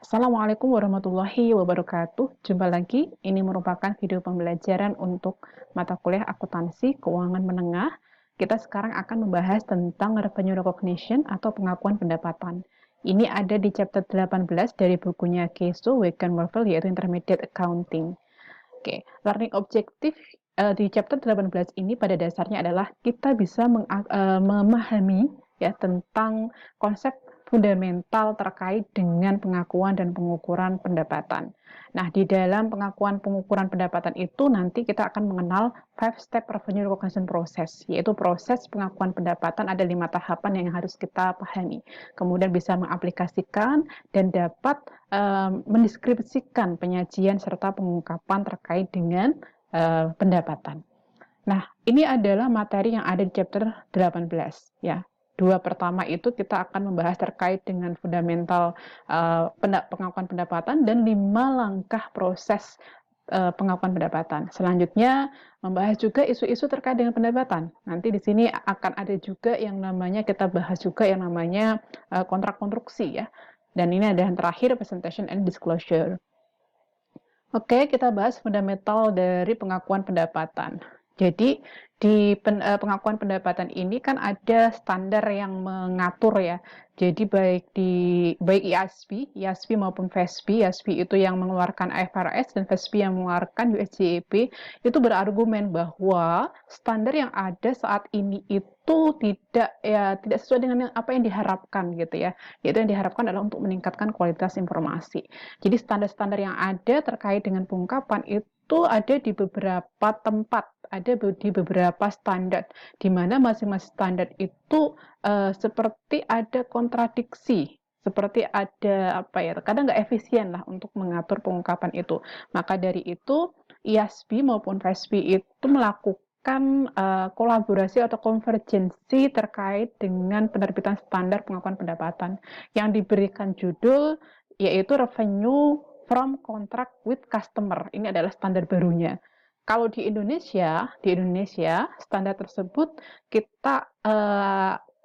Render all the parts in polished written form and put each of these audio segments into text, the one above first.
Assalamualaikum warahmatullahi wabarakatuh. Jumpa lagi, ini merupakan video pembelajaran untuk mata kuliah akuntansi keuangan menengah. Kita sekarang akan membahas tentang revenue recognition atau pengakuan pendapatan. Ini ada di chapter 18 dari bukunya Keso, Wegan Marvel, yaitu Intermediate Accounting. Oke, learning objective di chapter 18 ini pada dasarnya adalah kita bisa memahami ya tentang konsep fundamental terkait dengan pengakuan dan pengukuran pendapatan. Nah, di dalam pengakuan pengukuran pendapatan itu nanti kita akan mengenal 5 step revenue recognition process, yaitu proses pengakuan pendapatan ada 5 tahapan yang harus kita pahami. Kemudian bisa mengaplikasikan dan dapat mendeskripsikan penyajian serta pengungkapan terkait dengan pendapatan. Nah, ini adalah materi yang ada di chapter 18 ya. Dua pertama itu kita akan membahas terkait dengan fundamental pengakuan pendapatan dan 5 langkah proses pengakuan pendapatan. Selanjutnya membahas juga isu-isu terkait dengan pendapatan. Nanti di sini akan ada juga yang namanya kita bahas juga yang namanya kontrak konstruksi ya. Dan ini ada yang terakhir presentation and disclosure. Oke, kita bahas fundamental dari pengakuan pendapatan. Jadi di pengakuan pendapatan ini kan ada standar yang mengatur ya. Jadi baik IASB maupun FASB, IASB itu yang mengeluarkan IFRS dan FASB yang mengeluarkan US GAAP itu berargumen bahwa standar yang ada saat ini itu tidak sesuai dengan apa yang diharapkan gitu ya. Yaitu yang diharapkan adalah untuk meningkatkan kualitas informasi. Jadi standar-standar yang ada terkait dengan pengungkapan itu ada di beberapa tempat, ada di beberapa standar, di mana masing-masing standar itu seperti ada kontradiksi, seperti ada apa ya, kadang nggak efisien lah untuk mengatur pengungkapan itu. Maka dari itu, IASB maupun FASB itu melakukan kolaborasi atau konvergensi terkait dengan penerbitan standar pengakuan pendapatan yang diberikan judul yaitu revenue from contract with customer. Ini adalah standar barunya. Kalau di Indonesia standar tersebut kita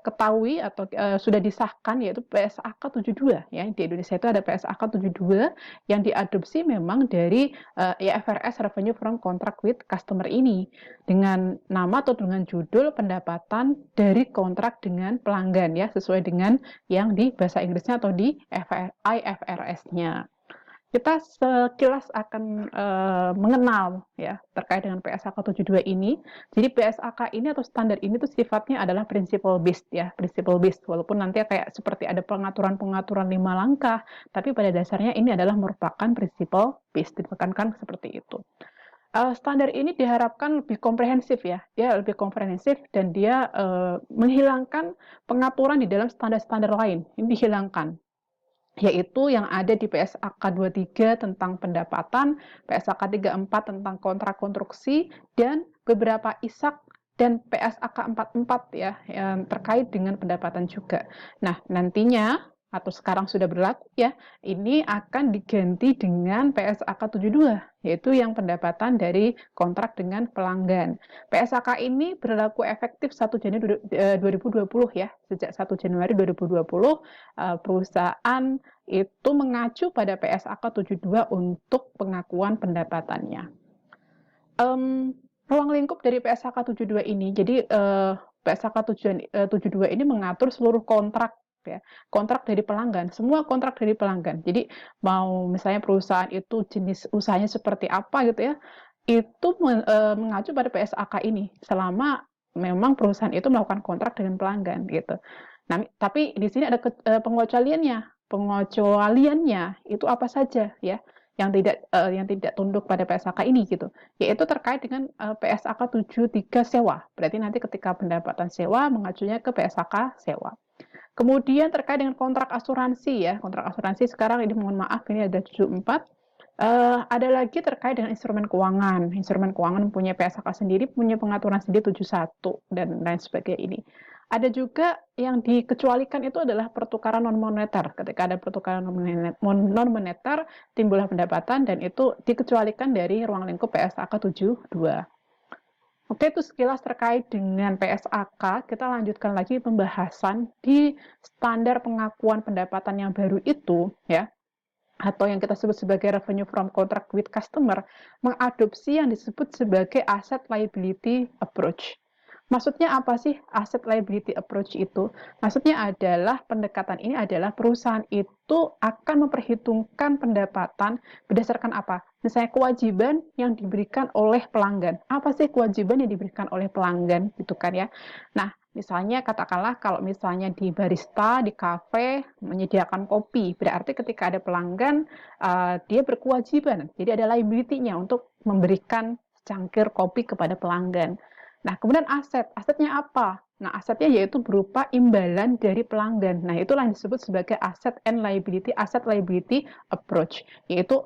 ketahui atau sudah disahkan yaitu PSAK 72 ya. Di Indonesia itu ada PSAK 72 yang diadopsi memang dari IFRS Revenue from Contract with Customer ini dengan nama atau dengan judul pendapatan dari kontrak dengan pelanggan ya, sesuai dengan yang di bahasa Inggrisnya atau di IFRS-nya. Kita sekilas akan mengenal ya terkait dengan PSAK 72 ini. Jadi PSAK ini atau standar ini tuh sifatnya adalah principle based ya, principle based walaupun nanti kayak seperti ada pengaturan-pengaturan 5 langkah, tapi pada dasarnya ini adalah merupakan principle based, ditekankan seperti itu. Standar ini diharapkan lebih komprehensif ya, dia lebih komprehensif dan dia menghilangkan pengaturan di dalam standar-standar lain, ini dihilangkan yaitu yang ada di PSAK 23 tentang pendapatan, PSAK 34 tentang kontrak konstruksi, dan beberapa ISAK dan PSAK 44 ya, yang terkait dengan pendapatan juga. Nah, nantinya atau sekarang sudah berlaku ya, ini akan diganti dengan PSAK 72, yaitu yang pendapatan dari kontrak dengan pelanggan. PSAK ini berlaku efektif 1 Januari 2020 ya, sejak 1 Januari 2020 perusahaan itu mengacu pada PSAK 72 untuk pengakuan pendapatannya. Ruang lingkup dari PSAK 72 ini, jadi PSAK 72 ini mengatur seluruh kontrak ya, kontrak dari pelanggan, semua kontrak dari pelanggan. Jadi mau misalnya perusahaan itu jenis usahanya seperti apa gitu ya, itu mengacu pada PSAK ini selama memang perusahaan itu melakukan kontrak dengan pelanggan gitu. Nah, tapi di sini ada pengecualiannya. Pengecualiannya itu apa saja ya yang tidak tunduk pada PSAK ini gitu. Yaitu terkait dengan PSAK 73 sewa. Berarti nanti ketika pendapatan sewa mengacunya ke PSAK sewa. Kemudian terkait dengan kontrak asuransi ya. Kontrak asuransi sekarang ini mohon maaf ini ada 74. Ada lagi terkait dengan instrumen keuangan. Instrumen keuangan mempunyai PSAK sendiri, punya pengaturan sendiri 71 dan lain sebagainya ini. Ada juga yang dikecualikan itu adalah pertukaran non moneter. Ketika ada pertukaran non moneter, timbullah pendapatan dan itu dikecualikan dari ruang lingkup PSAK 72. Oke, itu sekilas terkait dengan PSAK. Kita lanjutkan lagi pembahasan di standar pengakuan pendapatan yang baru itu, ya. atau yang kita sebut sebagai revenue from contract with customer, mengadopsi yang disebut sebagai asset liability approach. Maksudnya apa sih asset liability approach itu? Maksudnya adalah pendekatan ini adalah perusahaan itu akan memperhitungkan pendapatan berdasarkan apa? Misalnya kewajiban yang diberikan oleh pelanggan. Apa sih kewajiban yang diberikan oleh pelanggan gitu kan ya? Nah, misalnya katakanlah kalau misalnya di barista, di kafe menyediakan kopi, berarti ketika ada pelanggan, dia berkewajiban, jadi ada liability-nya untuk memberikan cangkir kopi kepada pelanggan. Nah, kemudian asetnya apa? Nah, asetnya yaitu berupa imbalan dari pelanggan. Nah, itulah yang disebut sebagai asset liability approach, yaitu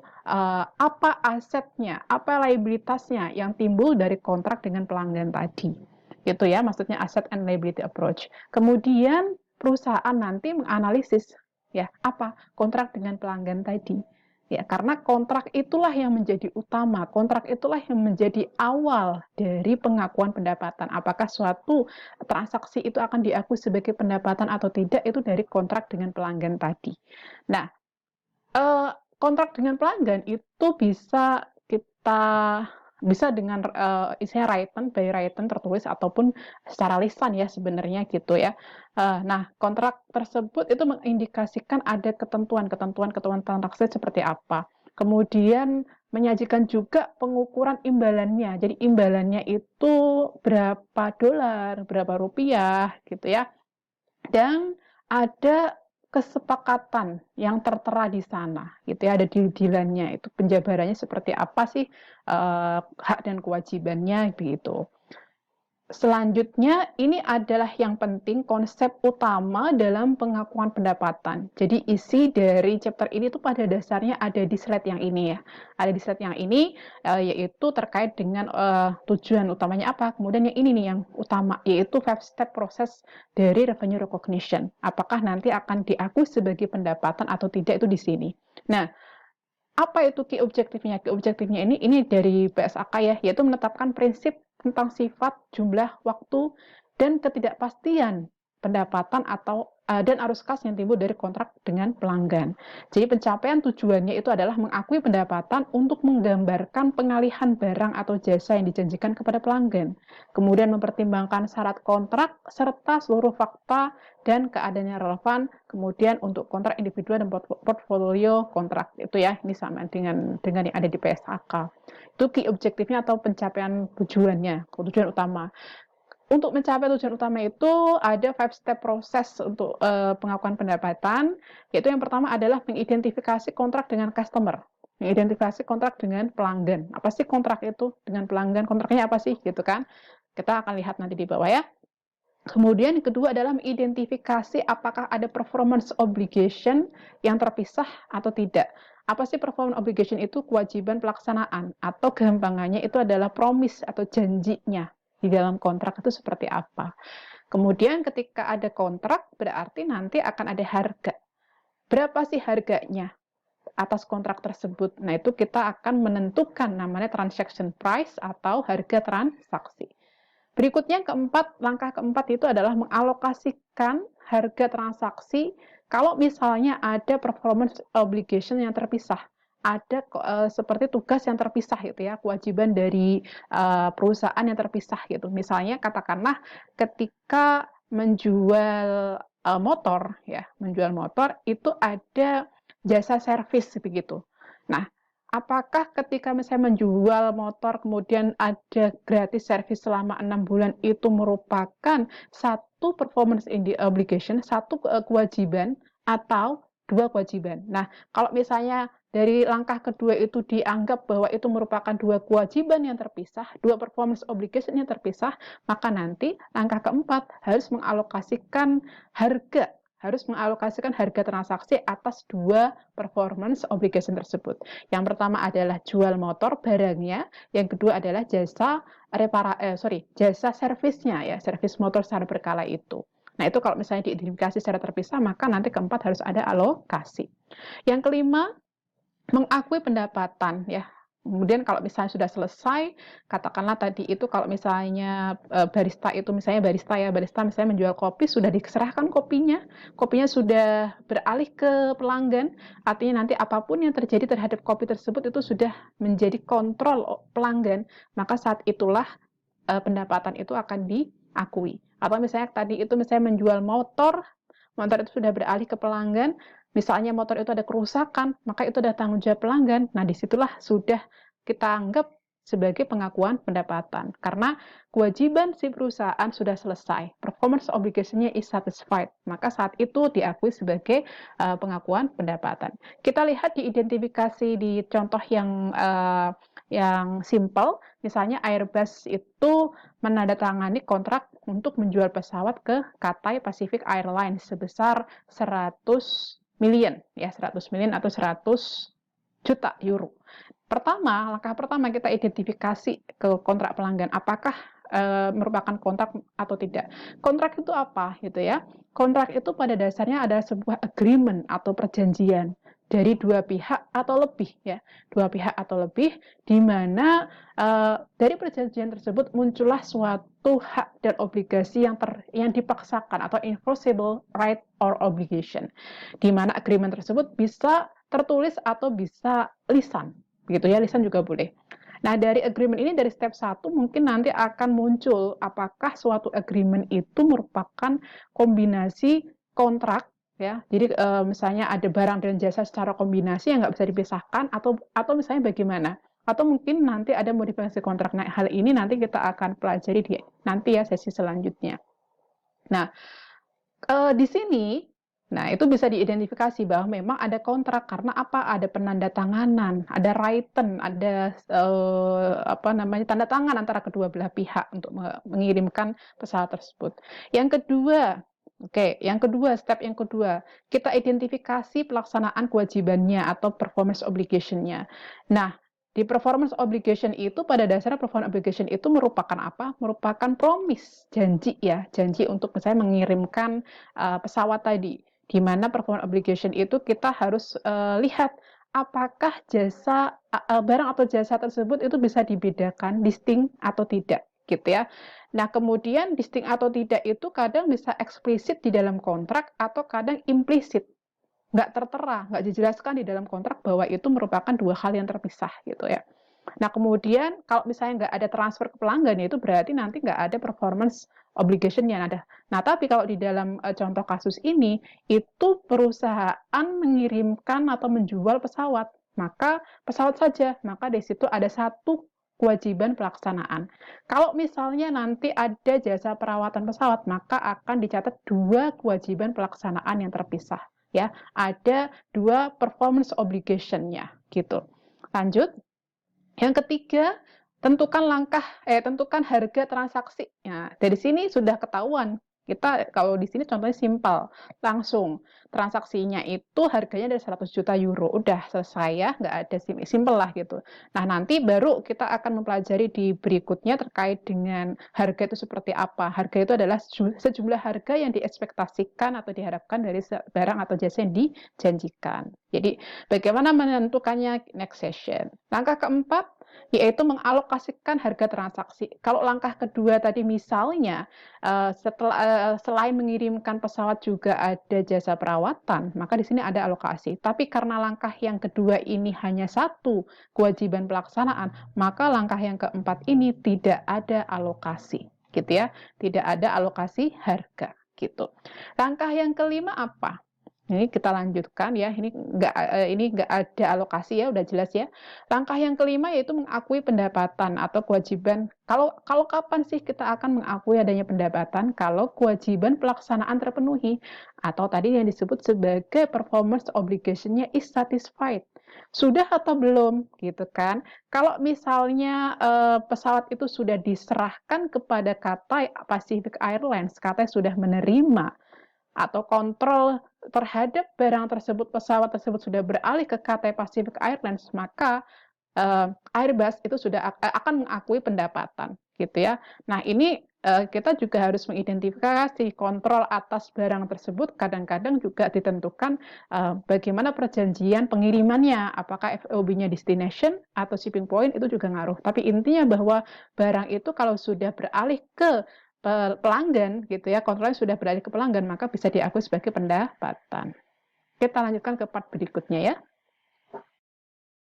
apa asetnya, apa liabilitasnya yang timbul dari kontrak dengan pelanggan tadi. Itu ya, maksudnya asset and liability approach. Kemudian perusahaan nanti menganalisis ya, apa kontrak dengan pelanggan tadi. Ya, karena kontrak itulah yang menjadi utama, kontrak itulah yang menjadi awal dari pengakuan pendapatan. Apakah suatu transaksi itu akan diakui sebagai pendapatan atau tidak, itu dari kontrak dengan pelanggan tadi. Nah, kontrak dengan pelanggan itu bisa dengan isinya written, by written tertulis ataupun secara lisan ya sebenarnya gitu ya. Nah, kontrak tersebut itu mengindikasikan ada ketentuan transaksi seperti apa. Kemudian menyajikan juga pengukuran imbalannya. Jadi imbalannya itu berapa dolar, berapa rupiah gitu ya. Dan ada kesepakatan yang tertera di sana gitu ya, ada deal-dealannya, itu penjabarannya seperti apa sih hak dan kewajibannya begitu. Selanjutnya, ini adalah yang penting konsep utama dalam pengakuan pendapatan. Jadi isi dari chapter ini tuh pada dasarnya ada di slide yang ini ya. Ada di slide yang ini yaitu terkait dengan tujuan utamanya apa. Kemudian yang ini nih yang utama yaitu 5-step proses dari revenue recognition. Apakah nanti akan diakui sebagai pendapatan atau tidak itu di sini. Nah, apa itu key objektifnya? Key objektifnya ini dari PSAK ya, yaitu menetapkan prinsip tentang sifat, jumlah, waktu, dan ketidakpastian pendapatan atau dan arus kas yang timbul dari kontrak dengan pelanggan. Jadi pencapaian tujuannya itu adalah mengakui pendapatan untuk menggambarkan pengalihan barang atau jasa yang dijanjikan kepada pelanggan. Kemudian mempertimbangkan syarat kontrak serta seluruh fakta dan keadaan yang relevan. Kemudian untuk kontrak individual dan portfolio kontrak itu ya, ini sama dengan yang ada di PSAK. Itu key objektifnya atau pencapaian tujuannya, tujuan utama. Untuk mencapai tujuan utama itu ada 5-step proses untuk pengakuan pendapatan, yaitu yang pertama adalah mengidentifikasi kontrak dengan customer, mengidentifikasi kontrak dengan pelanggan. Apa sih kontrak itu dengan pelanggan? Kontraknya apa sih gitu kan? Kita akan lihat nanti di bawah ya. Kemudian yang kedua adalah mengidentifikasi apakah ada performance obligation yang terpisah atau tidak. Apa sih performance obligation itu? Kewajiban pelaksanaan atau gampangannya itu adalah promise atau janjinya di dalam kontrak itu seperti apa. Kemudian ketika ada kontrak berarti nanti akan ada harga. Berapa sih harganya atas kontrak tersebut? Nah, itu kita akan menentukan namanya transaction price atau harga transaksi. Berikutnya langkah keempat itu adalah mengalokasikan harga transaksi kalau misalnya ada performance obligation yang terpisah. Ada seperti tugas yang terpisah gitu ya, kewajiban dari perusahaan yang terpisah gitu. Misalnya katakanlah ketika menjual motor ya, menjual motor itu ada jasa servis begitu. Nah, apakah ketika misalnya menjual motor kemudian ada gratis servis selama 6 bulan itu merupakan satu performance obligation, satu kewajiban atau dua kewajiban. Nah, kalau misalnya dari langkah kedua itu dianggap bahwa itu merupakan dua kewajiban yang terpisah, dua performance obligation yang terpisah, maka nanti langkah keempat harus mengalokasikan harga transaksi atas dua performance obligation tersebut. Yang pertama adalah jual motor barangnya, yang kedua adalah jasa servisnya ya, servis motor secara berkala itu. Nah, itu kalau misalnya diidentifikasi secara terpisah, maka nanti keempat harus ada alokasi. Yang kelima, mengakui pendapatan ya. Kemudian kalau misalnya sudah selesai, katakanlah tadi itu kalau misalnya barista itu misalnya barista misalnya menjual kopi, sudah diserahkan kopinya, kopinya sudah beralih ke pelanggan, artinya nanti apapun yang terjadi terhadap kopi tersebut itu sudah menjadi kontrol pelanggan, maka saat itulah pendapatan itu akan diakui. Atau misalnya tadi itu misalnya menjual motor, motor itu sudah beralih ke pelanggan, misalnya motor itu ada kerusakan, maka itu ada tanggung jawab pelanggan. Nah, disitulah sudah kita anggap sebagai pengakuan pendapatan. Karena kewajiban si perusahaan sudah selesai. Performance obligation-nya is satisfied. Maka saat itu diakui sebagai pengakuan pendapatan. Kita lihat di identifikasi di contoh yang simple, misalnya Airbus itu menandatangani kontrak untuk menjual pesawat ke Cathay Pacific Airlines sebesar 100 million, ya 100 million atau 100 juta euro. Langkah pertama kita identifikasi ke kontrak pelanggan, apakah merupakan kontrak atau tidak. Kontrak itu apa gitu ya? Kontrak itu pada dasarnya adalah sebuah agreement atau perjanjian dari dua pihak atau lebih ya, dua pihak atau lebih, di mana dari perjanjian tersebut muncullah suatu hak dan obligasi yang dipaksakan atau enforceable right or obligation, di mana agreement tersebut bisa tertulis atau bisa lisan, begitu ya, lisan juga boleh. Nah, dari agreement ini, dari step 1 mungkin nanti akan muncul apakah suatu agreement itu merupakan kombinasi kontrak ya. Jadi misalnya ada barang dan jasa secara kombinasi yang nggak bisa dipisahkan, atau misalnya bagaimana? Atau mungkin nanti ada modifikasi kontrak. Nah, hal ini nanti kita akan pelajari nanti ya sesi selanjutnya. Nah, di sini, nah itu bisa diidentifikasi bahwa memang ada kontrak karena apa? Ada penandatanganan, ada written, ada tanda tangan antara kedua belah pihak untuk mengirimkan pesawat tersebut. Yang kedua, step yang kedua, kita identifikasi pelaksanaan kewajibannya atau performance obligation-nya. Nah, di performance obligation itu, pada dasarnya performance obligation itu merupakan apa? Merupakan promise, janji ya, janji untuk misalnya mengirimkan pesawat tadi, di mana performance obligation itu kita harus lihat apakah barang atau jasa tersebut itu bisa dibedakan, distinct atau tidak, gitu ya. Nah, kemudian distinct atau tidak itu kadang bisa eksplisit di dalam kontrak atau kadang implisit, nggak tertera, nggak dijelaskan di dalam kontrak bahwa itu merupakan dua hal yang terpisah gitu ya. Nah, kemudian kalau misalnya nggak ada transfer ke pelanggan, itu berarti nanti nggak ada performance obligation yang ada. Nah, tapi kalau di dalam contoh kasus ini, itu perusahaan mengirimkan atau menjual pesawat, maka pesawat saja, maka di situ ada satu kewajiban pelaksanaan. Kalau misalnya nanti ada jasa perawatan pesawat, maka akan dicatat dua kewajiban pelaksanaan yang terpisah. Ya, ada dua performance obligation-nya gitu. Lanjut. Yang ketiga, tentukan harga transaksi. Nah, dari sini sudah ketahuan. Kita kalau di sini contohnya simpel, langsung transaksinya itu harganya dari 100 juta euro. Udah selesai ya, nggak ada simpel lah gitu. Nah, nanti baru kita akan mempelajari di berikutnya terkait dengan harga itu seperti apa. Harga itu adalah sejumlah harga yang diekspektasikan atau diharapkan dari barang atau jasa yang dijanjikan. Jadi, bagaimana menentukannya next session. Langkah keempat, yaitu mengalokasikan harga transaksi. Kalau langkah kedua tadi misalnya, selain mengirimkan pesawat juga ada jasa perawatan, maka di sini ada alokasi. Tapi karena langkah yang kedua ini hanya satu kewajiban pelaksanaan, maka langkah yang keempat ini tidak ada alokasi, gitu ya. Tidak ada alokasi harga, gitu. Langkah yang kelima apa? Ini kita lanjutkan ya, ini nggak ada alokasi ya, udah jelas ya. Langkah yang kelima yaitu mengakui pendapatan atau kewajiban. Kalau kapan sih kita akan mengakui adanya pendapatan? Kalau kewajiban pelaksanaan terpenuhi, atau tadi yang disebut sebagai performance obligation-nya is satisfied. Sudah atau belum, gitu kan? Kalau misalnya pesawat itu sudah diserahkan kepada Cathay Pacific Airlines, Cathay sudah menerima atau kontrol terhadap barang tersebut, pesawat tersebut sudah beralih ke Cathay Pacific Airlines, maka Airbus itu sudah akan mengakui pendapatan, gitu ya. Nah, ini kita juga harus mengidentifikasi kontrol atas barang tersebut. Kadang-kadang juga ditentukan bagaimana perjanjian pengirimannya, apakah FOB-nya destination atau shipping point, itu juga ngaruh. Tapi intinya bahwa barang itu kalau sudah beralih ke pelanggan gitu ya, kontrolnya sudah beralih ke pelanggan, maka bisa diakui sebagai pendapatan. Kita lanjutkan ke part berikutnya ya.